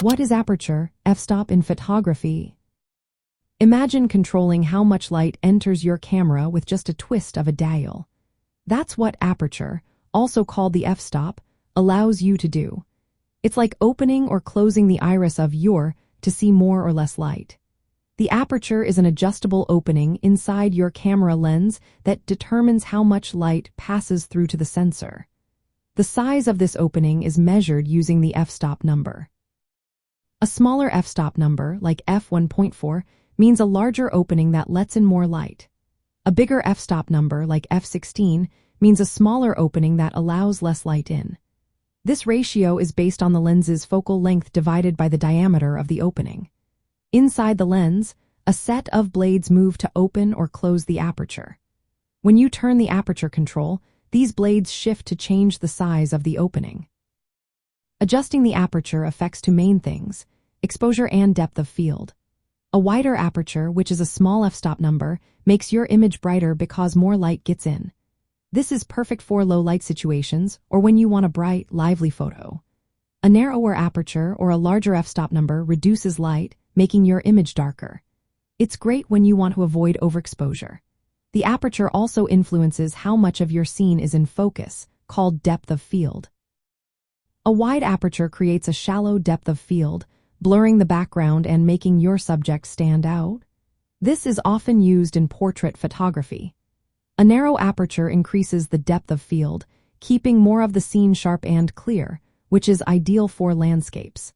What is aperture, f-stop in photography? Imagine controlling how much light enters your camera with just a twist of a dial. That's what aperture, also called the f-stop, allows you to do. It's like opening or closing the iris of your to see more or less light. The aperture is an adjustable opening inside your camera lens that determines how much light passes through to the sensor. The size of this opening is measured using the f-stop number. A smaller f-stop number, like f1.4, means a larger opening that lets in more light. A bigger f-stop number, like f16, means a smaller opening that allows less light in. This ratio is based on the lens's focal length divided by the diameter of the opening. Inside the lens, a set of blades move to open or close the aperture. When you turn the aperture control, these blades shift to change the size of the opening. Adjusting the aperture affects two main things: exposure and depth of field. A wider aperture, which is a small f-stop number, makes your image brighter because more light gets in. This is perfect for low light situations or when you want a bright, lively photo. A narrower aperture or a larger f-stop number reduces light, making your image darker. It's great when you want to avoid overexposure. The aperture also influences how much of your scene is in focus, called depth of field. A wide aperture creates a shallow depth of field, blurring the background and making your subject stand out. This is often used in portrait photography. A narrow aperture increases the depth of field, keeping more of the scene sharp and clear, which is ideal for landscapes.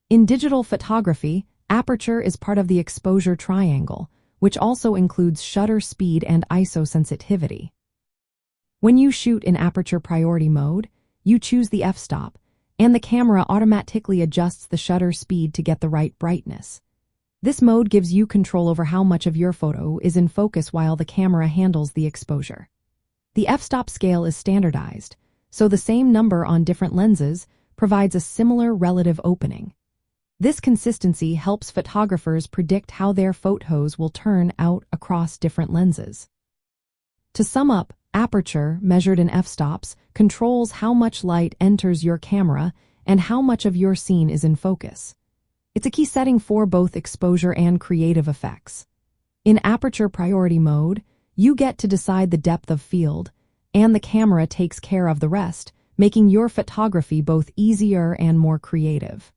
In digital photography, aperture is part of the exposure triangle, which also includes shutter speed and ISO sensitivity. When you shoot in aperture priority mode, you choose the f-stop, and the camera automatically adjusts the shutter speed to get the right brightness. This mode gives you control over how much of your photo is in focus while the camera handles the exposure. The f-stop scale is standardized, so the same number on different lenses provides a similar relative opening. This consistency helps photographers predict how their photos will turn out across different lenses. To sum up, aperture, measured in f-stops, controls how much light enters your camera and how much of your scene is in focus. It's a key setting for both exposure and creative effects. In aperture priority mode, you get to decide the depth of field, and the camera takes care of the rest, making your photography both easier and more creative.